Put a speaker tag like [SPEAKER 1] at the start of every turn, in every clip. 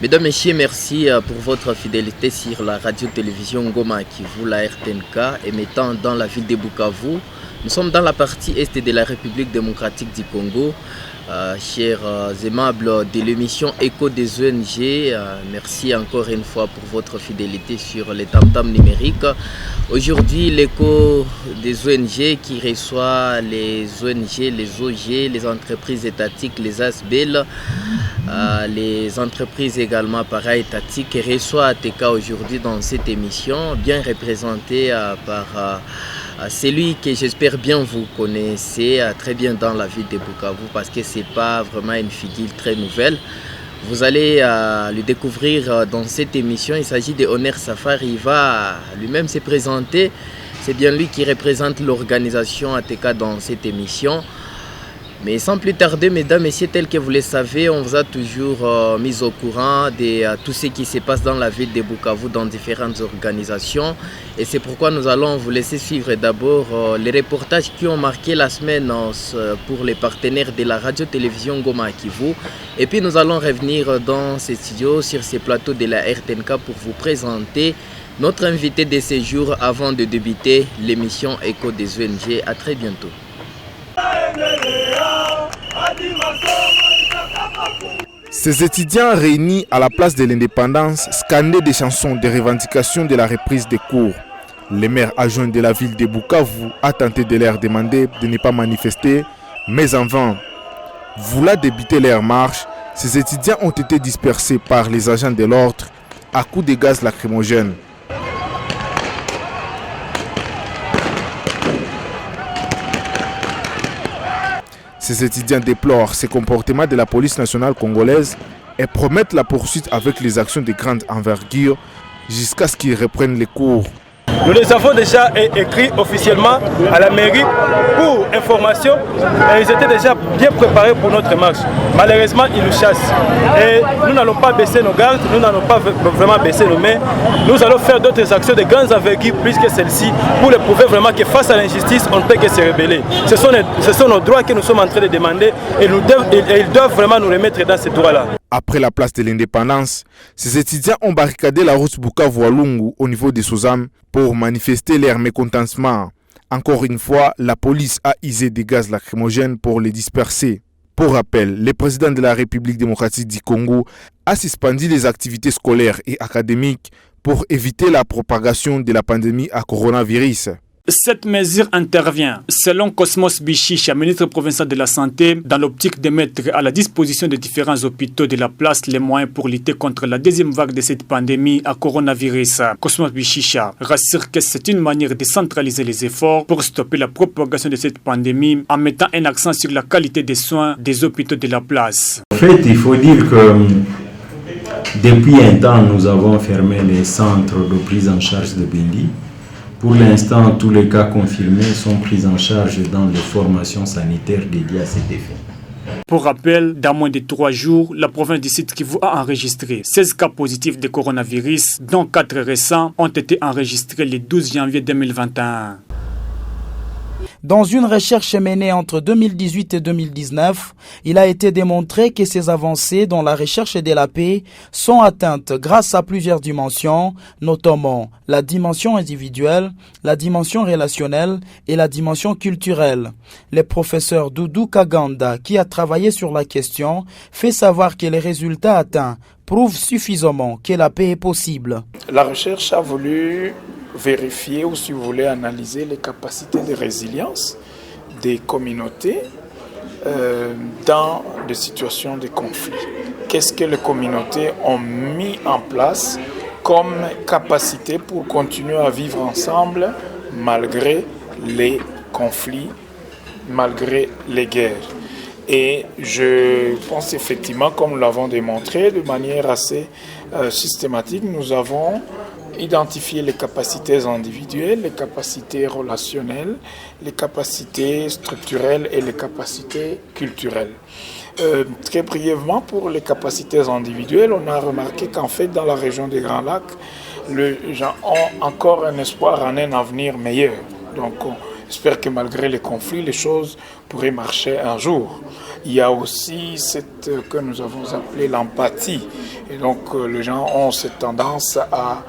[SPEAKER 1] Mesdames, Messieurs, merci pour votre fidélité sur la radio-télévision Ngoma Kivu, la RTNK, émettant dans la ville de Bukavu. Nous sommes dans la partie est de la République démocratique du Congo. Chers aimables de l'émission Écho des ONG, merci encore une fois pour votre fidélité sur les tam-tams numériques. Aujourd'hui, l'écho des ONG qui reçoit les ONG, les OG, les entreprises étatiques, les ASBEL, les entreprises également para-étatiques, reçoit ATK aujourd'hui dans cette émission, bien représentée par celui que j'espère bien vous connaissez très bien dans la ville de Bukavu parce que ce n'est pas vraiment une figure très nouvelle. Vous allez le découvrir dans cette émission. Il s'agit de Honor Safari. Il va lui-même se présenter. C'est bien lui qui représente l'organisation ATK dans cette émission. Mais sans plus tarder, mesdames, messieurs, tel que vous le savez, on vous a toujours mis au courant de tout ce qui se passe dans la ville de Bukavu, dans différentes organisations. Et c'est pourquoi nous allons vous laisser suivre d'abord les reportages qui ont marqué la semaine pour les partenaires de la radio-télévision Ngoma Kivu. Et puis nous allons revenir dans ces studios, sur ces plateaux de la RTNK pour vous présenter notre invité de ce jour avant de débuter l'émission Écho des ONG. À très bientôt.
[SPEAKER 2] Ces étudiants réunis à la place de l'indépendance scandaient des chansons de revendication de la reprise des cours. Le maire adjoint de la ville de Bukavu a tenté de leur demander de ne pas manifester, mais en vain. Voulant débuter leur marche, ces étudiants ont été dispersés par les agents de l'ordre à coups de gaz lacrymogène. Ces étudiants déplorent ce comportement de la police nationale congolaise et promettent la poursuite avec les actions de grande envergure jusqu'à ce qu'ils reprennent les cours.
[SPEAKER 3] Nous les avons déjà écrits officiellement à la mairie pour information et ils étaient déjà bien préparés pour notre marche. Malheureusement, ils nous chassent. Et nous n'allons pas baisser nos gardes, nous n'allons pas vraiment baisser nos mains. Nous allons faire d'autres actions de grandes envergures plus que celle-ci pour les prouver vraiment que face à l'injustice, on ne peut que se rebeller. Ce sont nos droits que nous sommes en train de demander et ils doivent vraiment nous remettre dans ces droits-là.
[SPEAKER 2] Après la place de l'indépendance, ces étudiants ont barricadé la route Bukavu-Walungu au niveau de Sozam pour manifester leur mécontentement. Encore une fois, la police a usé des gaz lacrymogènes pour les disperser. Pour rappel, le président de la République démocratique du Congo a suspendu les activités scolaires et académiques pour éviter la propagation de la pandémie à coronavirus.
[SPEAKER 4] Cette mesure intervient, selon Cosmos Bichicha, ministre provincial de la Santé, dans l'optique de mettre à la disposition des différents hôpitaux de la place les moyens pour lutter contre la deuxième vague de cette pandémie à coronavirus. Cosmos Bichicha rassure que c'est une manière de centraliser les efforts pour stopper la propagation de cette pandémie en mettant un accent sur la qualité des soins des hôpitaux de la place.
[SPEAKER 5] En fait, il faut dire que depuis un temps, nous avons fermé les centres de prise en charge de Bindi. Pour l'instant, tous les cas confirmés sont pris en charge dans les formations sanitaires dédiées à cet effet.
[SPEAKER 4] Pour rappel, dans moins de 3 jours, la province du Sud Kivu a enregistré 16 cas positifs de coronavirus, dont 4 récents ont été enregistrés le 12 janvier 2021.
[SPEAKER 6] Dans une recherche menée entre 2018 et 2019, il a été démontré que ces avancées dans la recherche de la paix sont atteintes grâce à plusieurs dimensions, notamment la dimension individuelle, la dimension relationnelle et la dimension culturelle. Le professeur Doudou Kaganda, qui a travaillé sur la question, fait savoir que les résultats atteints prouvent suffisamment que la paix est possible.
[SPEAKER 7] La recherche a voulu vérifier ou, si vous voulez, analyser les capacités de résilience des communautés dans des situations de conflit. Qu'est-ce que les communautés ont mis en place comme capacité pour continuer à vivre ensemble malgré les conflits, malgré les guerres. Et je pense effectivement, comme nous l'avons démontré de manière assez systématique, nous avons identifié les capacités individuelles, les capacités relationnelles, les capacités structurelles et les capacités culturelles. Très brièvement, pour les capacités individuelles, on a remarqué qu'en fait, dans la région des Grands Lacs, les gens ont encore un espoir en un avenir meilleur. Donc, j'espère que malgré les conflits, les choses pourraient marcher un jour. Il y a aussi cette que nous avons appelée l'empathie. Et donc les gens ont cette tendance à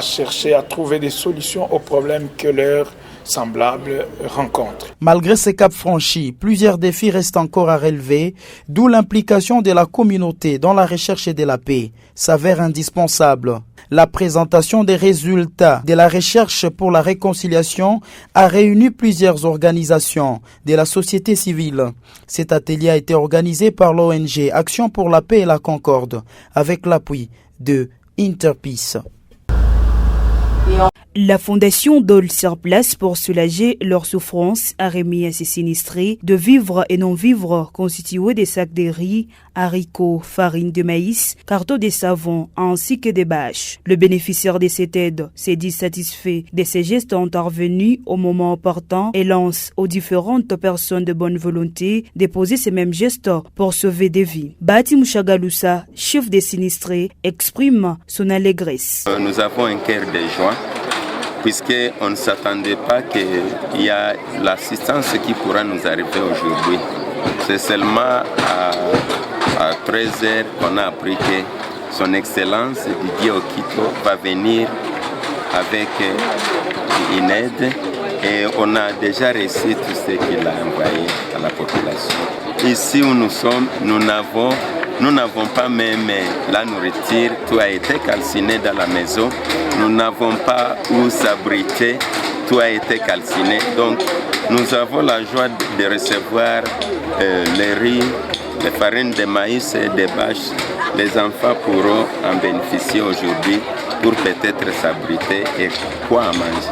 [SPEAKER 7] chercher à trouver des solutions aux problèmes que leurs semblables rencontrent.
[SPEAKER 6] Malgré ces caps franchis, plusieurs défis restent encore à relever, d'où l'implication de la communauté dans la recherche de la paix s'avère indispensable. La présentation des résultats de la recherche pour la réconciliation a réuni plusieurs organisations de la société civile. Cet atelier a été organisé par l'ONG Action pour la paix et la concorde avec l'appui de Interpeace.
[SPEAKER 8] La fondation Dole sur place pour soulager leurs souffrances a remis à ses sinistrés de vivres et non-vivres constitués des sacs de riz, haricots, farine de maïs, cartons de savon ainsi que des bâches. Le bénéficiaire de cette aide s'est dit satisfait de ces gestes intervenus au moment opportun et lance aux différentes personnes de bonne volonté de poser ces mêmes gestes pour sauver des vies. Bati Mouchagaloussa, chef des sinistrés, exprime son allégresse.
[SPEAKER 9] Nous avons un cœur de joie, puisqu'on ne s'attendait pas qu'il y a l'assistance qui pourra nous arriver aujourd'hui. C'est seulement à 13h qu'on a appris que son Excellence Didier Okito va venir avec une aide et on a déjà reçu tout ce qu'il a envoyé à la population. Ici où nous sommes, nous n'avons pas même la nourriture, tout a été calciné dans la maison. Nous n'avons pas où s'abriter, tout a été calciné. Donc nous avons la joie de recevoir les riz, les farines de maïs et des bâches. Les enfants pourront en bénéficier aujourd'hui pour peut-être s'abriter et quoi à manger.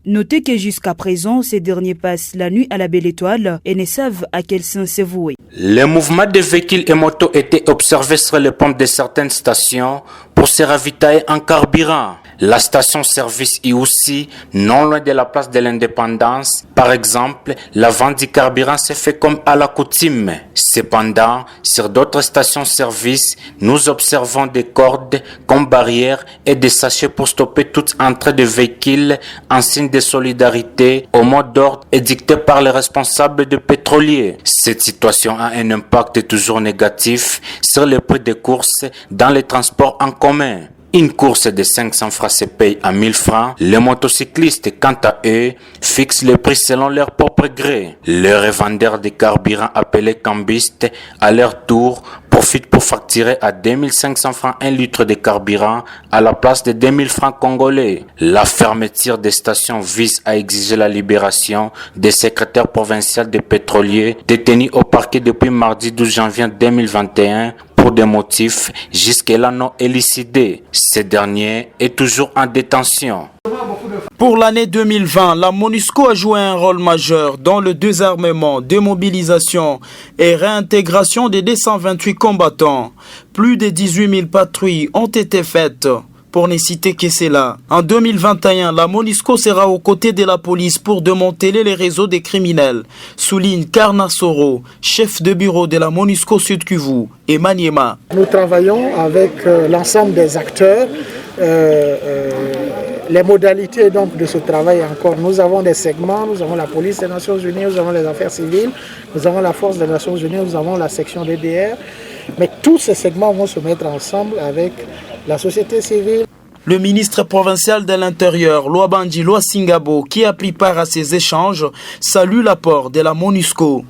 [SPEAKER 8] Notez que jusqu'à présent, ces derniers passent la nuit à la Belle Étoile et ne savent à quel sens se vouer.
[SPEAKER 10] Les mouvements de véhicules et motos étaient observés sur les pompes de certaines stations pour se ravitailler en carburant. La station-service est aussi non loin de la place de l'Indépendance. Par exemple, la vente du carburant se fait comme à la coutume. Cependant, sur d'autres stations-service, nous observons des cordes comme barrières et des sachets pour stopper toute entrée de véhicules en signe de solidarité au mot d'ordre édicté par les responsables de pétroliers. Cette situation a un impact toujours négatif sur les prix des courses dans les transports en commun. Une course de 500 francs se paye à 1000 francs. Les motocyclistes, quant à eux, fixent les prix selon leur propre gré. Les revendeurs de carburant appelés cambistes, à leur tour, profitent pour facturer à 2500 francs un litre de carburant à la place de 2000 francs congolais. La fermeture des stations vise à exiger la libération des secrétaires provinciaux des pétroliers détenus au parquet depuis mardi 12 janvier 2021 pour des motifs jusque-là non élucidés. Ce dernier est toujours en détention.
[SPEAKER 6] Pour l'année 2020, la MONUSCO a joué un rôle majeur dans le désarmement, démobilisation et réintégration des 228 combattants. Plus de 18 000 patrouilles ont été faites. Pour ne citer que cela. En 2021, la MONUSCO sera aux côtés de la police pour démanteler les réseaux des criminels, souligne Karna Soro, chef de bureau de la MONUSCO Sud Kivu et Maniema.
[SPEAKER 11] Nous travaillons avec l'ensemble des acteurs. Les modalités donc de ce travail encore, nous avons des segments, nous avons la police des Nations Unies, nous avons les affaires civiles, nous avons la force des Nations Unies, nous avons la section DDR. Mais tous ces segments vont se mettre ensemble avec la société civile.
[SPEAKER 6] Le ministre provincial de l'Intérieur, Loabandi Loasingabo, qui a pris part à ces échanges, salue l'apport de la MONUSCO.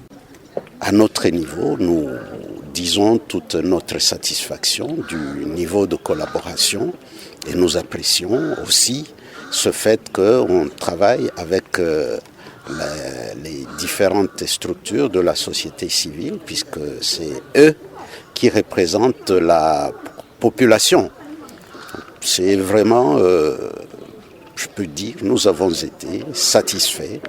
[SPEAKER 12] À notre niveau, nous disons toute notre satisfaction du niveau de collaboration et nous apprécions aussi ce fait qu'on travaille avec les différentes structures de la société civile, puisque c'est eux qui représentent la population. C'est vraiment, je peux dire, nous avons été satisfaits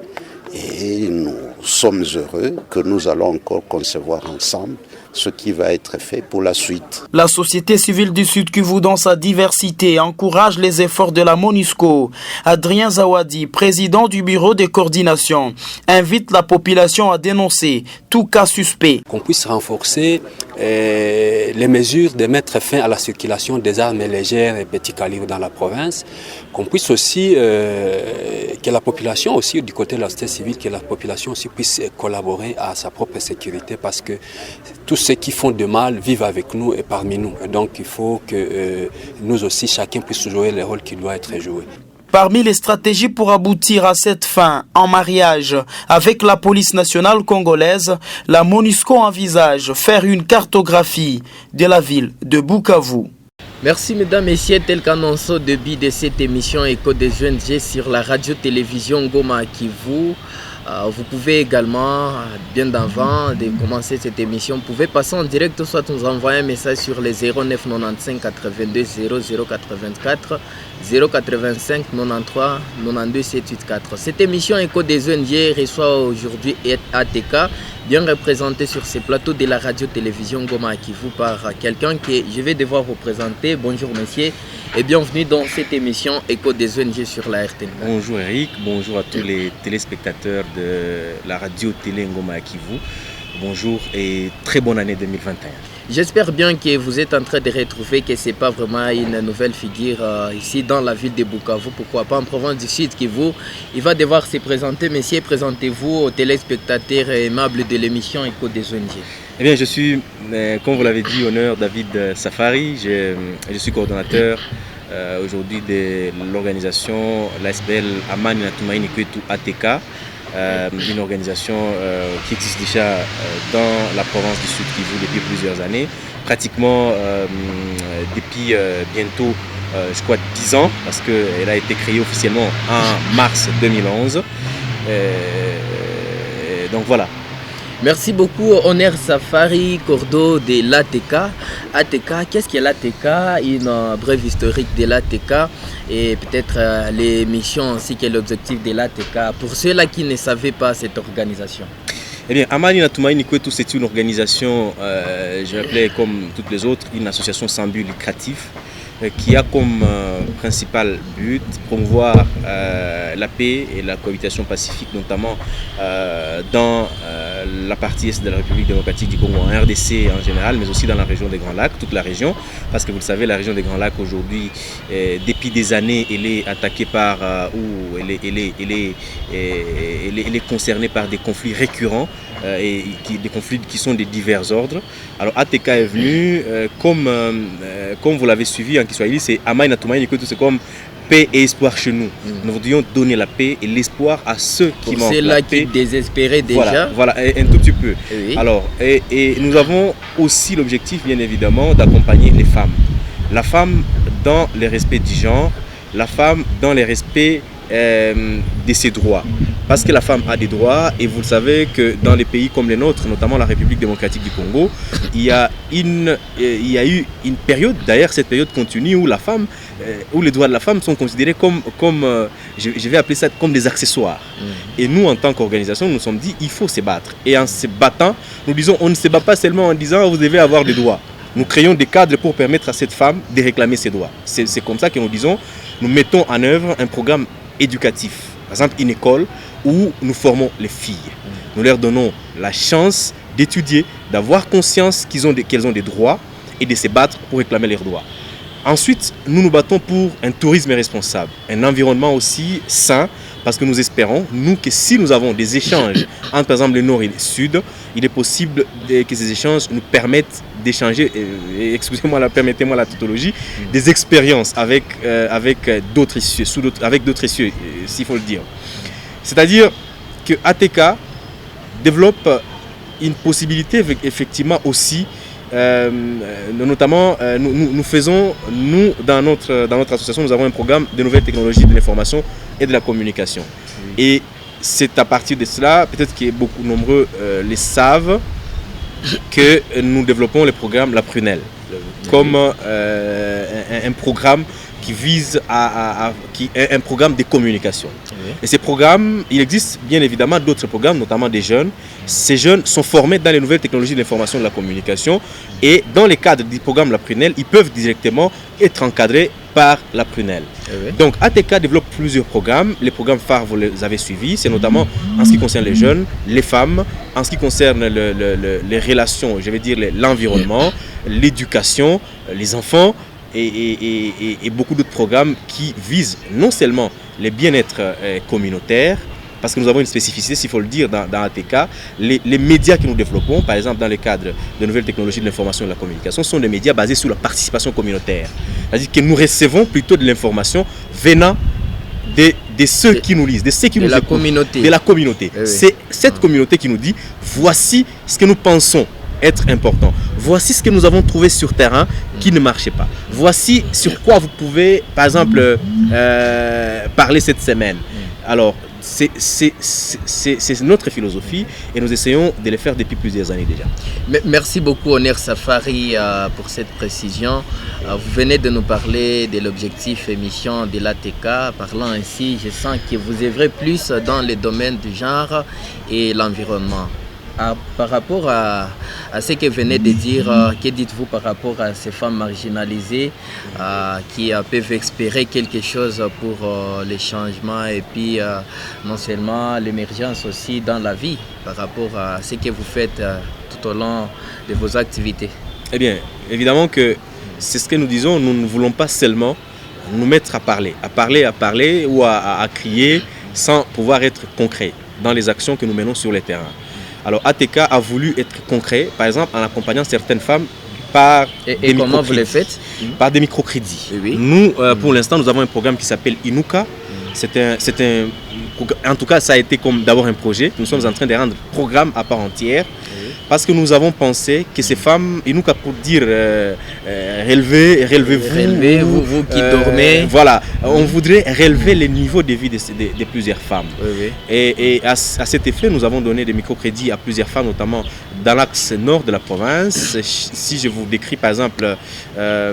[SPEAKER 12] et nous sommes heureux que nous allons encore concevoir ensemble ce qui va être fait pour la suite.
[SPEAKER 6] La société civile du Sud Kivu dans sa diversité encourage les efforts de la MONUSCO. Adrien Zawadi, président du bureau de coordination, invite la population à dénoncer tout cas suspect.
[SPEAKER 13] Qu'on puisse renforcer les mesures de mettre fin à la circulation des armes légères et petits calibres dans la province, qu'on puisse aussi, que la population aussi, du côté de la société civile, que la population aussi puisse collaborer à sa propre sécurité, parce que tous ceux qui font de mal vivent avec nous et parmi nous. Et donc il faut que nous aussi, chacun puisse jouer le rôle qui doit être joué.
[SPEAKER 6] Parmi les stratégies pour aboutir à cette fin en mariage avec la police nationale congolaise, la MONUSCO envisage faire une cartographie de la ville de Bukavu.
[SPEAKER 1] Merci mesdames et messieurs, tel qu'annoncé au début de cette émission Écho des ONG sur la radio-télévision Goma Kivu. Vous pouvez également, bien d'avant de commencer cette émission, vous pouvez passer en direct, soit nous envoyer un message sur les 09 95 82 00 84 085 93 92 784. Cette émission Écho des ONG reçoit aujourd'hui ATK, bien représenté sur ces plateaux de la radio-télévision Goma Kivu par quelqu'un que je vais devoir vous présenter. Bonjour messieurs et bienvenue dans cette émission Écho des ONG sur la RTN.
[SPEAKER 14] Bonjour Eric, bonjour à tous les téléspectateurs de la radio-télé Goma Kivu. Bonjour et très bonne année 2021.
[SPEAKER 1] J'espère bien que vous êtes en train de retrouver que ce n'est pas vraiment une nouvelle figure ici dans la ville de Bukavu. Pourquoi pas en province du Sud Kivu. Il va devoir se présenter. Messieurs, présentez-vous aux téléspectateurs aimables de l'émission Écho des ONG.
[SPEAKER 14] Eh bien, je suis, comme vous l'avez dit, honneur David Safari. Je suis coordonnateur aujourd'hui de l'organisation l'ASBL Amani Natumaini Kwetu ATK. Une organisation qui existe déjà dans la province du Sud Kivu depuis plusieurs années, pratiquement depuis bientôt, je crois, 10 ans, parce qu'elle a été créée officiellement en mars 2011. Donc voilà.
[SPEAKER 1] Merci beaucoup, Honneur Safari Cordo de l'ATK. ATK, qu'est-ce qu'est l'ATK? Une brève historique de l'ATK et peut-être les missions ainsi que l'objectif de l'ATK pour ceux-là qui ne savaient pas cette organisation.
[SPEAKER 14] Eh bien, Amani Natumaini Kwetu, c'est une organisation, je l'appelais comme toutes les autres, une association sans but lucratif qui a comme principal but promouvoir la paix et la cohabitation pacifique, notamment dans la partie est de la République démocratique du Congo, en RDC en général, mais aussi dans la région des Grands Lacs, toute la région, parce que vous le savez, la région des Grands Lacs aujourd'hui, depuis des années, elle est attaquée par, ou elle est concernée par des conflits récurrents, des conflits qui sont de divers ordres. Alors ATK est venu, comme vous l'avez suivi en Kiswahili, c'est Amani Natumaini Kwetu, c'est comme paix et espoir chez nous. Nous voudrions donner la paix et l'espoir à ceux qui manquent la paix.
[SPEAKER 1] Qui désespéraient déjà.
[SPEAKER 14] Voilà, un tout petit peu. Oui. Alors, et nous avons aussi l'objectif, bien évidemment, d'accompagner les femmes. La femme dans le respect du genre, la femme dans le respect de ses droits. Parce que la femme a des droits et vous le savez que dans les pays comme les nôtres, notamment la République démocratique du Congo, il y a eu une période, d'ailleurs cette période continue où la femme, où les droits de la femme sont considérés comme je vais appeler ça comme des accessoires. Et nous en tant qu'organisation, nous nous sommes dit il faut se battre. Et en se battant, nous disons on ne se bat pas seulement en disant vous devez avoir des droits. Nous créons des cadres pour permettre à cette femme de réclamer ses droits. C'est comme ça que nous disons, nous mettons en œuvre un programme éducatif, par exemple une école où nous formons les filles. Nous leur donnons la chance d'étudier, d'avoir conscience qu'elles ont des droits et de se battre pour réclamer leurs droits. Ensuite, nous nous battons pour un tourisme responsable, un environnement aussi sain, parce que nous espérons, nous, que si nous avons des échanges entre, par exemple, le Nord et le Sud, il est possible que ces échanges nous permettent d'échanger, excusez-moi, permettez-moi la tautologie, des expériences avec d'autres cieux, avec d'autres cieux, s'il faut le dire. C'est-à-dire que ATK développe une possibilité, effectivement, aussi, notamment, nous faisons, dans notre association, nous avons un programme de nouvelles technologies de l'information et de la communication. Et c'est à partir de cela, peut-être que beaucoup nombreux le savent, que nous développons le programme La Prunelle, comme un programme qui vise qui est un programme de communication. Et ces programmes, il existe bien évidemment d'autres programmes, notamment des jeunes, ces jeunes sont formés dans les nouvelles technologies de l'information et de la communication et dans les cadres du programme La Prunelle, ils peuvent directement être encadrés par la Prunelle. Donc ATK développe plusieurs programmes. Les programmes phares, vous les avez suivis, c'est notamment en ce qui concerne les jeunes, les femmes, en ce qui concerne les relations, je vais dire l'environnement, l'éducation, les enfants et beaucoup d'autres programmes qui visent non seulement les bien-être communautaires, parce que nous avons une spécificité, s'il faut le dire, dans ATK, les médias que nous développons, par exemple dans le cadre de nouvelles technologies de l'information et de la communication, sont des médias basés sur la participation communautaire. C'est-à-dire que nous recevons plutôt de l'information venant de ceux qui nous lisent, de ceux qui nous écoutent, de la communauté. C'est cette communauté qui nous dit, voici ce que nous pensons être important. Voici ce que nous avons trouvé sur terrain qui ne marchait pas. Voici sur quoi vous pouvez, par exemple, parler cette semaine. Alors, c'est notre philosophie et nous essayons de le faire depuis plusieurs années déjà.
[SPEAKER 1] Merci beaucoup Oner Safari pour cette précision. Vous venez de nous parler de l'objectif émission de l'ATK. Parlant ainsi, je sens que vous œuvrez plus dans les domaines du genre et l'environnement. Par rapport à ce que vous venez de dire, que dites-vous par rapport à ces femmes marginalisées qui peuvent espérer quelque chose pour les changements et puis non seulement l'émergence aussi dans la vie par rapport à ce que vous faites tout au long de vos activités?
[SPEAKER 14] Eh bien, évidemment que c'est ce que nous disons, nous ne voulons pas seulement nous mettre à parler ou à crier sans pouvoir être concret dans les actions que nous menons sur le terrain. Alors ATK a voulu être concret, par exemple en accompagnant certaines femmes par
[SPEAKER 1] des comment vous les faites?
[SPEAKER 14] Par des microcrédits.
[SPEAKER 1] Oui.
[SPEAKER 14] Nous, pour l'instant, nous avons un programme qui s'appelle Inuka. En tout cas, ça a été comme d'abord un projet. Nous sommes en train de rendre programme à part entière. Parce que nous avons pensé que ces femmes, Inuka pour dire relevez-vous,
[SPEAKER 1] vous qui dormez.
[SPEAKER 14] Voilà, on voudrait relever les niveaux de vie de plusieurs femmes. Et à cet effet, nous avons donné des microcrédits à plusieurs femmes, notamment dans l'axe nord de la province. Si je vous décris par exemple,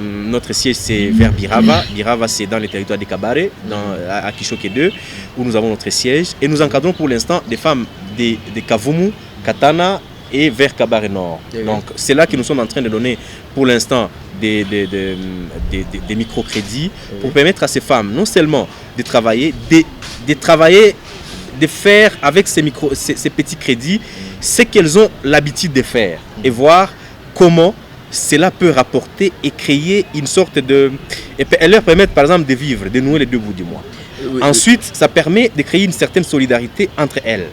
[SPEAKER 14] notre siège c'est vers Birava. Birava c'est dans les territoires des Kabaré, à Kishoke 2, où nous avons notre siège. Et nous encadrons pour l'instant des femmes de Kavumu, Katana, et vers Kabaré Nord. Donc c'est là que nous sommes en train de donner pour l'instant des microcrédits pour permettre à ces femmes non seulement de travailler, de faire avec ces petits crédits ce qu'elles ont l'habitude de faire et voir comment cela peut rapporter et créer une sorte de... et leur permettre par exemple de vivre, de nouer les deux bouts du mois. Ensuite, ça permet de créer une certaine solidarité entre elles.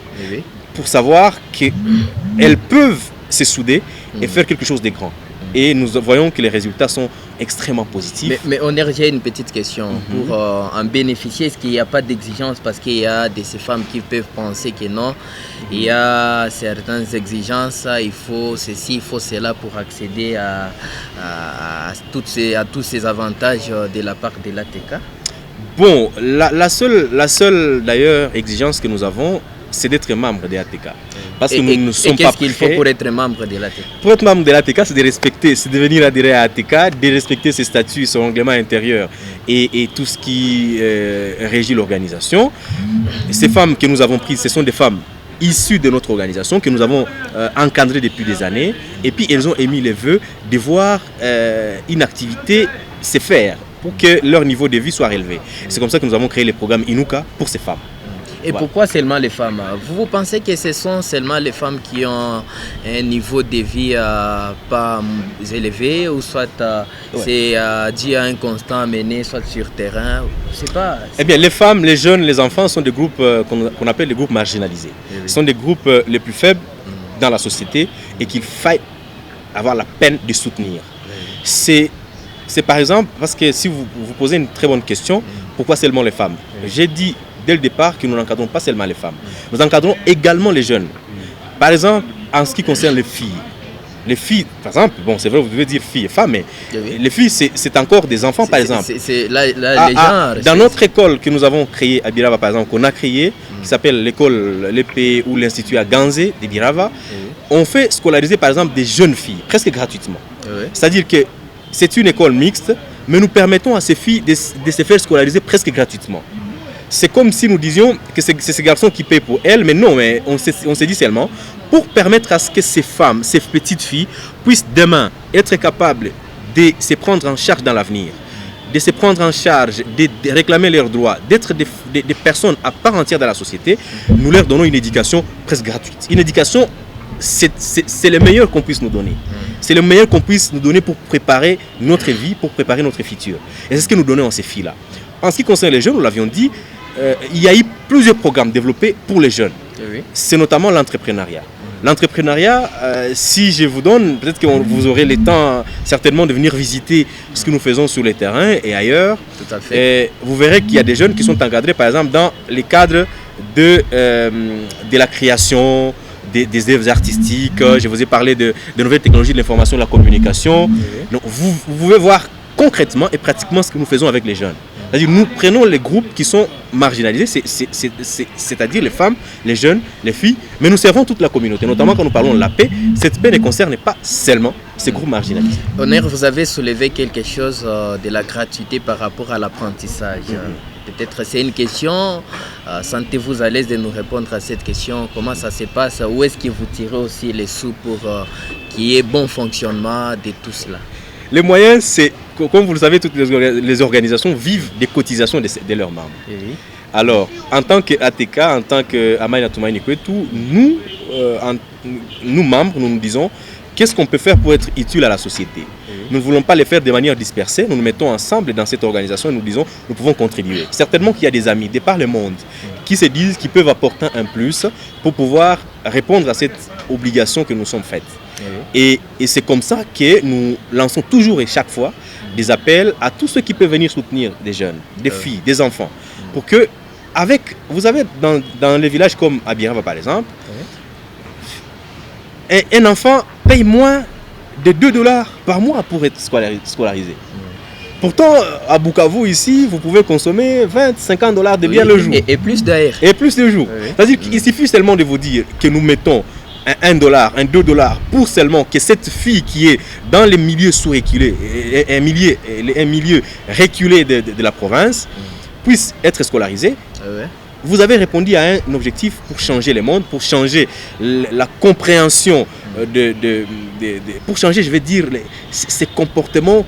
[SPEAKER 14] Pour savoir qu'elles peuvent se souder et faire quelque chose de grand. Et nous voyons que les résultats sont extrêmement positifs.
[SPEAKER 1] Mais on a une petite question. Pour en bénéficier, est-ce qu'il n'y a pas d'exigence? Parce qu'il y a de ces femmes qui peuvent penser que non. Il y a certaines exigences, il faut ceci, il faut cela pour accéder à tous ces avantages de la part de l'ATK.
[SPEAKER 14] Bon, la seule d'ailleurs exigence que nous avons, c'est d'être membre de l'ATK. Parce que nous ne sommes pas prêts.
[SPEAKER 1] Qu'est-ce qu'il faut pour être membre de l'ATK?
[SPEAKER 14] Pour être membre de l'ATK, c'est de respecter, c'est de venir adhérer à l'ATK, de respecter ses statuts, son règlement intérieur et tout ce qui régit l'organisation. Ces femmes que nous avons prises, ce sont des femmes issues de notre organisation, que nous avons encadrées depuis des années. Et puis elles ont émis les vœux de voir une activité se faire pour que leur niveau de vie soit relevé. C'est comme ça que nous avons créé le programme Inuka pour ces femmes.
[SPEAKER 1] Et pourquoi seulement les femmes? Vous pensez que ce sont seulement les femmes qui ont un niveau de vie pas élevé ou soit c'est dû à un constant mené soit sur terrain? Je sais pas.
[SPEAKER 14] Eh bien, les femmes, les jeunes, les enfants sont des groupes qu'on appelle les groupes marginalisés. Ce sont des groupes les plus faibles dans la société et qu'il faille avoir la peine de soutenir. C'est par exemple, parce que si vous posez une très bonne question, pourquoi seulement les femmes? J'ai dit dès le départ que nous n'encadrons pas seulement les femmes. Nous encadrons également les jeunes. Par exemple, en ce qui concerne les filles. Les filles, par exemple, bon, c'est vrai, vous devez dire filles et femmes, mais les filles, c'est encore des enfants, par exemple.
[SPEAKER 1] C'est les genres.
[SPEAKER 14] Dans notre école que nous avons créée à Birava, par exemple, qu'on a créée, qui s'appelle l'école, l'EP ou l'Institut à Ganzé de Birava, on fait scolariser, par exemple, des jeunes filles, presque gratuitement. C'est-à-dire que c'est une école mixte, mais nous permettons à ces filles de se faire scolariser presque gratuitement. c'est comme si nous disions que c'est ces garçons qui paient pour elles, mais non, mais on s'est dit seulement pour permettre à ce que ces femmes, ces petites filles puissent demain être capables de se prendre en charge dans l'avenir, de se prendre en charge, de réclamer leurs droits, d'être des personnes à part entière dans la société, nous leur donnons une éducation presque gratuite. Une éducation, c'est le meilleur qu'on puisse nous donner. C'est le meilleur qu'on puisse nous donner pour préparer notre vie, pour préparer notre futur. Et c'est ce que nous donnons à ces filles-là. En ce qui concerne les jeunes, nous l'avions dit, il y a eu plusieurs programmes développés pour les jeunes. Oui. C'est notamment l'entrepreneuriat. L'entrepreneuriat, si je vous donne, peut-être que vous aurez le temps certainement de venir visiter ce que nous faisons sur les terrains et ailleurs. Tout à fait. Et vous verrez qu'il y a des jeunes qui sont encadrés, par exemple, dans les cadres de la création, des œuvres artistiques. Je vous ai parlé de nouvelles technologies de l'information et de la communication. Oui. Donc, vous pouvez voir concrètement et pratiquement ce que nous faisons avec les jeunes. C'est-à-dire nous prenons les groupes qui sont marginalisés, c'est-à-dire les femmes, les jeunes, les filles, mais nous servons toute la communauté, notamment quand nous parlons de la paix. Cette paix ne concerne pas seulement ces groupes marginalisés.
[SPEAKER 1] Honneur, vous avez soulevé quelque chose de la gratuité par rapport à l'apprentissage. Peut-être c'est une question, sentez-vous à l'aise de nous répondre à cette question, comment ça se passe, où est-ce que vous tirez aussi les sous pour qu'il y ait bon fonctionnement de tout cela?
[SPEAKER 14] Les moyens, c'est, comme vous le savez, toutes les organisations vivent des cotisations de leurs membres. Oui. Alors, en tant qu'ATK, en tant qu'Amaïna Toumaïni Kwetu, nous, membres, nous nous disons, qu'est-ce qu'on peut faire pour être utile à la société? Nous ne voulons pas les faire de manière dispersée, nous nous mettons ensemble dans cette organisation et nous disons, nous pouvons contribuer. Certainement qu'il y a des amis de par le monde qui se disent qu'ils peuvent apporter un plus pour pouvoir répondre à cette obligation que nous sommes faites. Et c'est comme ça que nous lançons toujours et chaque fois des appels à tous ceux qui peuvent venir soutenir des jeunes, des filles, des enfants. Pour que, vous avez dans les villages comme Abirava par exemple, un enfant paye moins de $2 par mois pour être scolarisé. Pourtant, à Bukavu, ici, vous pouvez consommer $20-50 de biens le jour.
[SPEAKER 1] Et plus d'ailleurs.
[SPEAKER 14] Et plus de jours. C'est-à-dire qu'il suffit seulement de vous dire que nous mettons $1, $2 pour seulement que cette fille qui est dans les milieux sous-reculés, un milieu reculé de la province, puisse être scolarisée. Vous avez répondu à un objectif pour changer le monde, pour changer la compréhension, pour changer, je vais dire, ces comportements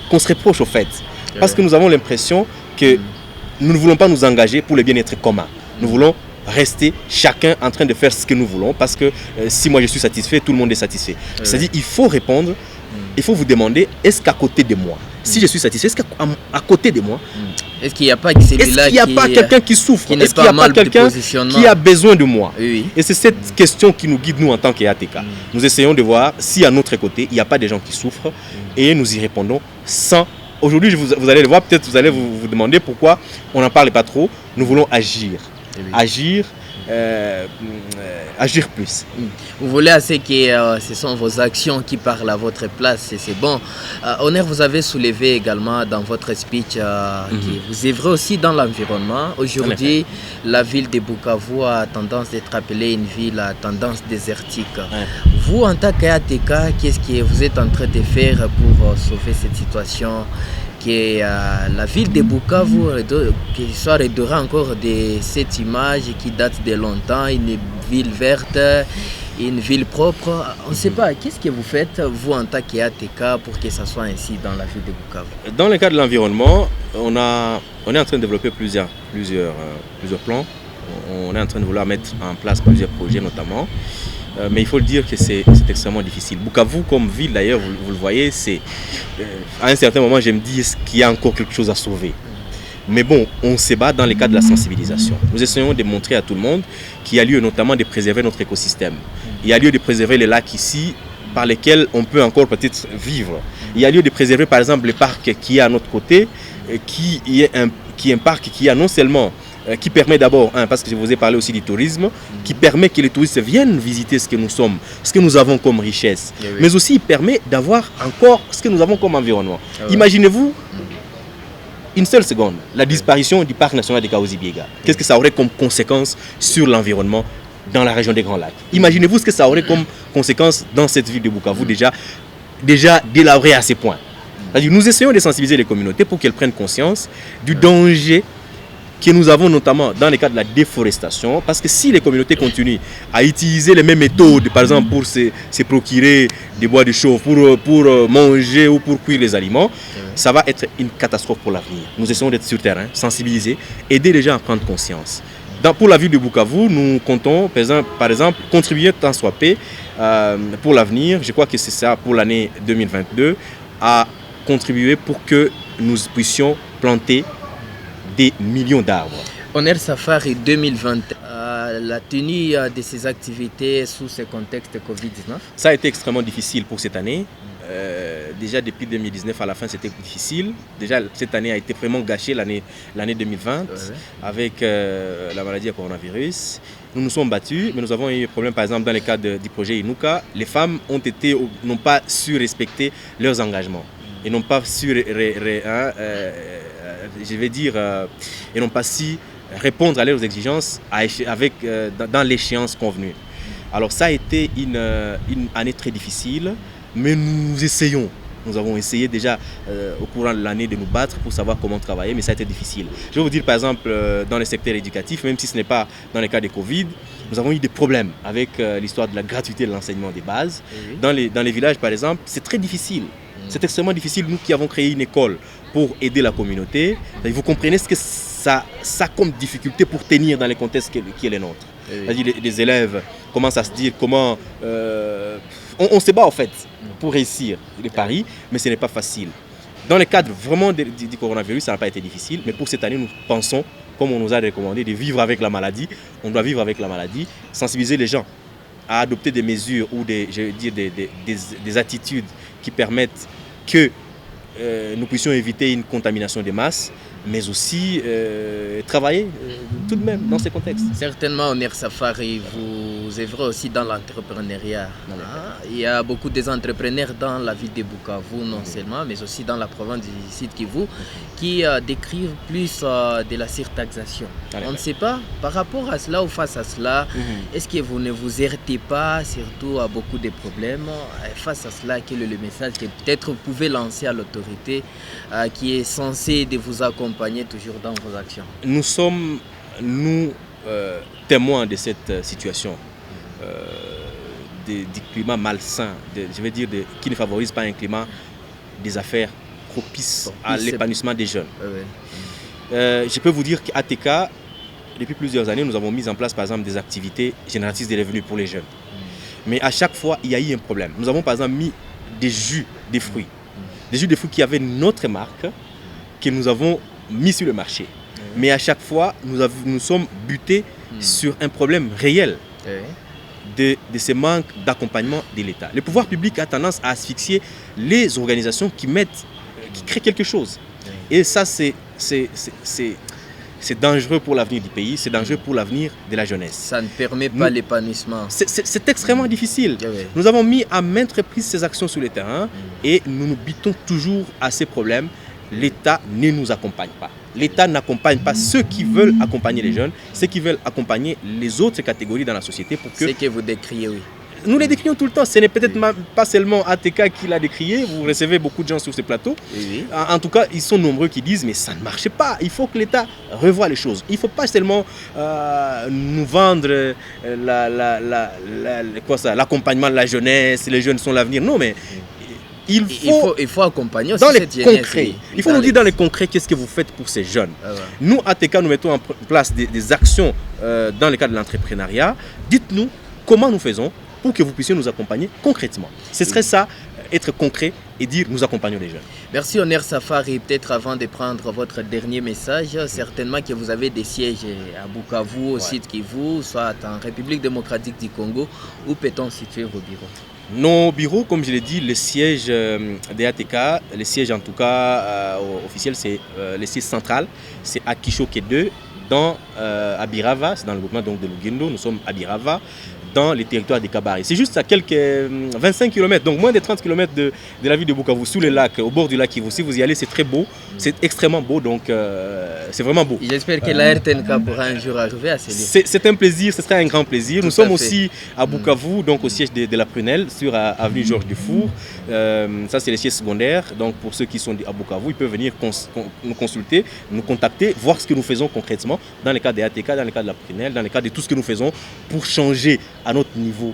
[SPEAKER 14] qu'on se reproche au fait. Parce que nous avons l'impression que nous ne voulons pas nous engager pour le bien-être commun. Nous voulons rester chacun en train de faire ce que nous voulons parce que si moi je suis satisfait, tout le monde est satisfait. C'est-à-dire il faut répondre, il faut vous demander, est-ce qu'à côté de moi, si je suis satisfait, est-ce qu'à côté de moi,
[SPEAKER 1] est-ce qu'il n'y a pas
[SPEAKER 14] quelqu'un qui souffre? Est-ce qu'il n'y a pas quelqu'un qui a besoin de moi? Oui. Et c'est cette question qui nous guide nous en tant qu'ATK. Nous essayons de voir si à notre côté, il n'y a pas des gens qui souffrent et nous y répondons sans... Aujourd'hui, vous allez le voir, peut-être vous allez vous demander pourquoi on n'en parle pas trop. Nous voulons agir. Agir plus.
[SPEAKER 1] Vous voulez assez que ce sont vos actions qui parlent à votre place, c'est bon. Honneur, vous avez soulevé également dans votre speech que vous œuvrez aussi dans l'environnement. Aujourd'hui, la ville de Bukavu a tendance d'être appelée une ville à tendance désertique. Vous, en tant qu'ATK, qu'est-ce que vous êtes en train de faire pour sauver cette situation? Que la ville de Bukavu soit redorée encore de cette image qui date de longtemps, une ville verte, une ville propre. On ne sait pas, qu'est-ce que vous faites, vous en tant qu'ATK, pour que ça soit ainsi dans la ville de Bukavu?
[SPEAKER 14] Dans le cadre de l'environnement, on est en train de développer plusieurs plans. On est en train de vouloir mettre en place plusieurs projets notamment. Mais il faut le dire que c'est extrêmement difficile. Bukavu comme ville d'ailleurs, vous le voyez, à un certain moment je me dis est-ce qu'il y a encore quelque chose à sauver. Mais bon, on se bat dans le cadre de la sensibilisation. Nous essayons de montrer à tout le monde qu'il y a lieu notamment de préserver notre écosystème. Il y a lieu de préserver les lacs ici par lesquels on peut encore peut-être vivre. Il y a lieu de préserver par exemple le parc qui est à notre côté, qui est un parc qui a non seulement qui permet d'abord, parce que je vous ai parlé aussi du tourisme, qui permet que les touristes viennent visiter ce que nous sommes, ce que nous avons comme richesse, mais aussi il permet d'avoir encore ce que nous avons comme environnement. Imaginez-vous une seule seconde, la disparition du parc national de Kahuzi-Biega. Qu'est-ce que ça aurait comme conséquence sur l'environnement dans la région des Grands Lacs? Imaginez-vous ce que ça aurait comme conséquence dans cette ville de Bukavu déjà délabrée à ces points. C'est-à-dire, nous essayons de sensibiliser les communautés pour qu'elles prennent conscience du danger que nous avons notamment dans le cadre de la déforestation, parce que si les communautés continuent à utiliser les mêmes méthodes, par exemple pour se procurer des bois de chauffe, pour manger ou pour cuire les aliments, ça va être une catastrophe pour l'avenir. Nous essayons d'être sur le terrain, sensibiliser, aider les gens à prendre conscience. Pour la ville de Bukavu, nous comptons, par exemple, contribuer tant soit peu pour l'avenir, je crois que c'est ça pour l'année 2022, à contribuer pour que nous puissions planter des millions d'arbres.
[SPEAKER 1] Honneur Safari 2020, la tenue de ces activités sous ce contexte Covid-19?
[SPEAKER 14] Ça a été extrêmement difficile pour cette année. Déjà depuis 2019 à la fin c'était difficile. Déjà cette année a été vraiment gâchée, l'année 2020, avec la maladie à coronavirus. Nous nous sommes battus, mais nous avons eu un problème par exemple dans le cadre du projet Inuka. Les femmes n'ont pas su respecter leurs engagements et n'ont pas su et n'ont pas su répondre à leurs exigences dans l'échéance convenue. Alors ça a été une année très difficile, mais nous essayons. Nous avons essayé déjà au courant de l'année de nous battre pour savoir comment travailler, mais ça a été difficile. Je vais vous dire par exemple dans le secteur éducatif, même si ce n'est pas dans le cas de Covid, nous avons eu des problèmes avec l'histoire de la gratuité de l'enseignement des bases. Oui. Dans les villages par exemple, c'est très difficile. C'est extrêmement difficile, nous qui avons créé une école pour aider la communauté. Vous comprenez ce que ça a comme difficulté pour tenir dans le contexte qui est le nôtre. C'est-à-dire les élèves commencent à se dire comment... on se bat en fait pour réussir les paris, mais ce n'est pas facile. Dans le cadre vraiment du coronavirus, ça n'a pas été difficile, mais pour cette année, nous pensons, comme on nous a recommandé, de vivre avec la maladie. On doit vivre avec la maladie, sensibiliser les gens à adopter des mesures ou des attitudes qui permettent que nous puissions éviter une contamination des masses, mais aussi travailler tout de même dans ces contextes.
[SPEAKER 1] Certainement, Honneur Safari, vous œuvrez aussi dans l'entrepreneuriat. Il y a beaucoup d'entrepreneurs dans la ville de Bukavu, non seulement, mais aussi dans la province du Sud Kivu, qui décrivent plus de la surtaxation. On ne sait pas, par rapport à cela ou face à cela, est-ce que vous ne vous heurtez pas surtout à beaucoup de problèmes? Face à cela, quel est le message que peut-être vous pouvez lancer à l'autorité qui est censée de vous accompagner toujours dans vos actions?
[SPEAKER 14] Nous sommes, témoins de cette situation, du climat malsain, qui ne favorise pas un climat des affaires propices à l'épanouissement des jeunes. Je peux vous dire qu'à ATK, depuis plusieurs années, nous avons mis en place par exemple des activités génératrices de revenus pour les jeunes. Mais à chaque fois, il y a eu un problème. Nous avons par exemple mis des jus de fruits. Des jus de fruits qui avaient notre marque, que nous avons mis sur le marché. Mais à chaque fois, nous sommes butés sur un problème réel de ce manque d'accompagnement de l'État. Le pouvoir public a tendance à asphyxier les organisations qui créent quelque chose. Et ça, c'est dangereux pour l'avenir du pays, c'est dangereux pour l'avenir de la jeunesse.
[SPEAKER 1] Ça ne permet pas l'épanouissement.
[SPEAKER 14] C'est extrêmement difficile. Nous avons mis à maintes reprises ces actions sur le terrain et nous nous butons toujours à ces problèmes. L'État ne nous accompagne pas. L'État n'accompagne pas ceux qui veulent accompagner les jeunes, ceux qui veulent accompagner les autres catégories dans la société pour que...
[SPEAKER 1] C'est que vous décriez, oui.
[SPEAKER 14] Nous les décrions tout le temps. Ce n'est peut-être pas seulement ATK qui l'a décrié. Vous recevez beaucoup de gens sur ce plateau. Oui. En tout cas, ils sont nombreux qui disent mais ça ne marche pas. Il faut que l'État revoie les choses. Il ne faut pas seulement nous vendre l'accompagnement de la jeunesse. Les jeunes sont l'avenir. Non, mais il
[SPEAKER 1] faut accompagner aussi
[SPEAKER 14] dans
[SPEAKER 1] cette
[SPEAKER 14] les concrets. Il faut nous dire dans les concrets qu'est-ce que vous faites pour ces jeunes. Nous, ATK, nous mettons en place des actions dans le cadre de l'entrepreneuriat. Dites-nous comment nous faisons pour que vous puissiez nous accompagner concrètement. Ce serait ça, être concret et dire nous accompagnons les jeunes.
[SPEAKER 1] Merci Honneur Safari. Peut-être avant de prendre votre dernier message, certainement que vous avez des sièges à Bukavu, au Sud Kivu, soit en République démocratique du Congo. Où peut-on situer vos bureaux?
[SPEAKER 14] Nos bureaux, comme je l'ai dit, le siège des ATK, le siège en tout cas officiel, c'est le siège central, c'est à Kishoke 2, à Birava, c'est dans le groupement donc, de Lugendo, nous sommes à Birava. dans les territoires des Kabaré. C'est juste à quelques 25 km, donc moins de 30 km de la ville de Bukavu, sous le lac, au bord du lac Kivu. Si vous y allez, c'est très beau, c'est extrêmement beau, donc c'est vraiment beau.
[SPEAKER 1] J'espère que la RTNK pourra un jour arriver à ces lieux.
[SPEAKER 14] C'est un plaisir, ce serait un grand plaisir. Nous sommes aussi à Bukavu, donc au siège de la Prunelle, sur avenue Georges Dufour. Ça, c'est les sièges secondaires. Donc pour ceux qui sont à Bukavu, ils peuvent venir nous consulter, nous contacter, voir ce que nous faisons concrètement dans le cas des ATK, dans le cas de la Prunelle, dans le cas de tout ce que nous faisons pour changer à notre niveau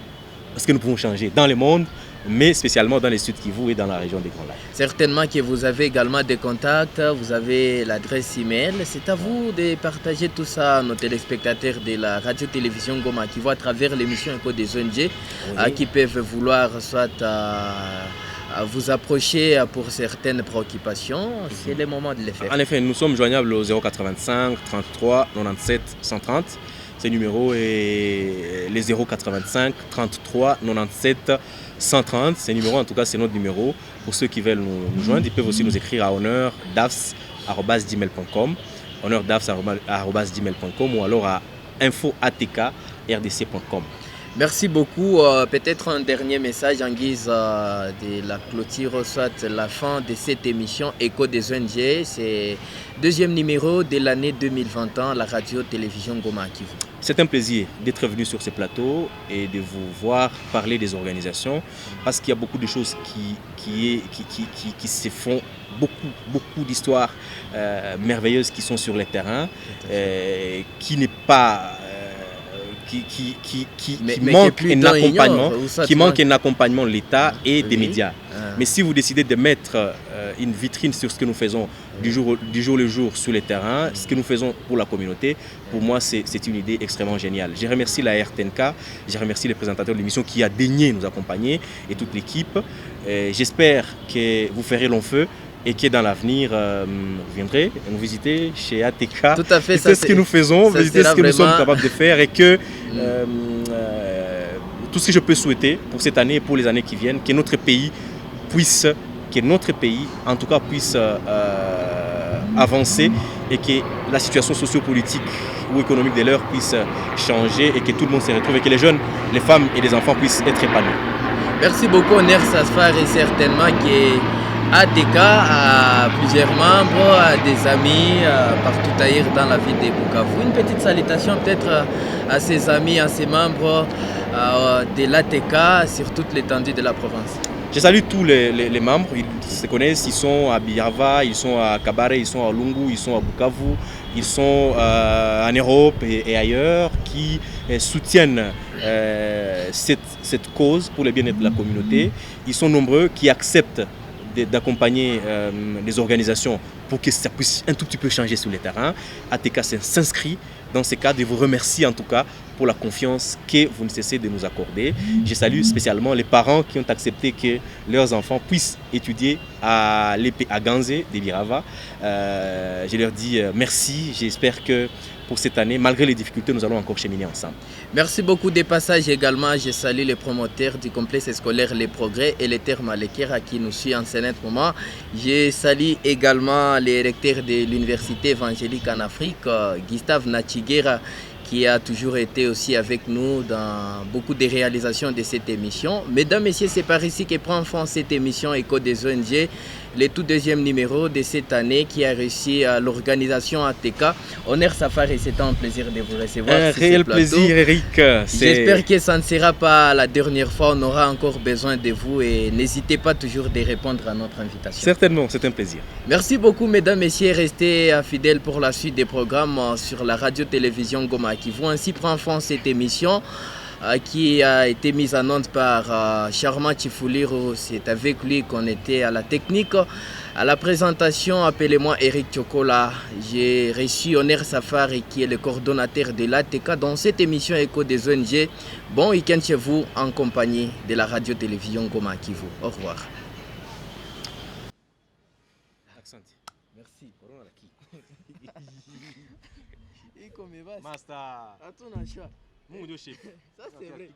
[SPEAKER 14] ce que nous pouvons changer dans le monde, mais spécialement dans les Sud Kivu et dans la région des Grands Lacs.
[SPEAKER 1] Certainement que vous avez également des contacts, vous avez l'adresse email. C'est à vous de partager tout ça à nos téléspectateurs de la radio-télévision Goma qui voient à travers l'émission Écho des ONG, qui peuvent vouloir soit à vous approcher pour certaines préoccupations. C'est le moment de les faire.
[SPEAKER 14] En effet, nous sommes joignables au 085 33 97 130. Ces numéros et les 085 33 97 130. Ces numéros, en tout cas, c'est notre numéro. Pour ceux qui veulent nous joindre, ils peuvent aussi nous écrire à honneur-dafs@gmail.com, honneur-dafs@gmail.com ou alors à info@rdc.com.
[SPEAKER 1] Merci beaucoup. Peut-être un dernier message en guise de la clôture, soit la fin de cette émission Écho des ONG. C'est le deuxième numéro de l'année 2021, la radio-télévision Goma Kivu.
[SPEAKER 14] C'est un plaisir d'être venu sur ce plateau et de vous voir parler des organisations parce qu'il y a beaucoup de choses qui se font, beaucoup d'histoires merveilleuses qui sont sur le terrain, qui n'est pas... qui manque un accompagnement de l'État et des médias. Mais si vous décidez de mettre une vitrine sur ce que nous faisons du jour le jour sur le terrain, ce que nous faisons pour la communauté, pour moi c'est une idée extrêmement géniale. Je remercie la RTNK, je remercie les présentateurs de l'émission qui a daigné nous accompagner et toute l'équipe. J'espère que vous ferez long feu et que dans l'avenir, vous viendrez nous visiter chez ATK.
[SPEAKER 1] Tout à fait,
[SPEAKER 14] visiter ce que nous faisons, visiter ce que nous sommes capables de faire et que tout ce que je peux souhaiter pour cette année et pour les années qui viennent, que notre pays en tout cas puisse avancer et que la situation socio-politique ou économique de l'heure puisse changer et que tout le monde se retrouve et que les jeunes, les femmes et les enfants puissent être épanouis.
[SPEAKER 1] Merci beaucoup, Oner Sasfar, et certainement que ATK a plusieurs membres, a des amis partout ailleurs dans la ville de Bukavu. Une petite salutation peut-être à ses amis, à ses membres de l'ATK sur toute l'étendue de la province.
[SPEAKER 14] Je salue tous les membres, ils se connaissent, ils sont à Birava, ils sont à Kabaré, ils sont à Lungu, ils sont à Bukavu, ils sont en Europe et ailleurs, qui soutiennent cette cause pour le bien-être de la communauté. Ils sont nombreux qui acceptent d'accompagner les organisations pour que ça puisse un tout petit peu changer sur le terrain. ATK s'inscrit dans ce cadre et vous remercie en tout cas pour la confiance que vous ne cessez de nous accorder. Je salue spécialement les parents qui ont accepté que leurs enfants puissent étudier à Ganzé de Birava. Je leur dis merci. J'espère que pour cette année, malgré les difficultés, nous allons encore cheminer ensemble.
[SPEAKER 1] Merci beaucoup des passages également. Je salue les promoteurs du complexe scolaire Les Progrès et les termes Malekera qui nous suivent en ce moment. Je salue également les recteurs de l'Université évangélique en Afrique, Gustave Nachigera, qui a toujours été aussi avec nous dans beaucoup de réalisations de cette émission. Mesdames, Messieurs, c'est par ici que prend fin cette émission Écho des ONG, le tout deuxième numéro de cette année qui a réussi à l'organisation ATK. Honneur Safari, c'est un plaisir de vous recevoir.
[SPEAKER 14] Un réel plaisir, Eric.
[SPEAKER 1] J'espère que ça ne sera pas la dernière fois. On aura encore besoin de vous et n'hésitez pas toujours de répondre à notre invitation.
[SPEAKER 14] Certainement, c'est un plaisir.
[SPEAKER 1] Merci beaucoup, mesdames, messieurs. Restez fidèles pour la suite des programmes sur la radio-télévision Goma qui vont ainsi prendre fin cette émission qui a été mise en onde par Charmant Chifuliro. C'est avec lui qu'on était à la technique. À la présentation, appelez-moi Eric Chocola. J'ai reçu Honneur Safari qui est le coordonnateur de l'ATK dans cette émission Écho des ONG. Bon week-end chez vous en compagnie de la radio-télévision Goma Kivu. Au revoir. Merci. Master. Ça c'est vrai.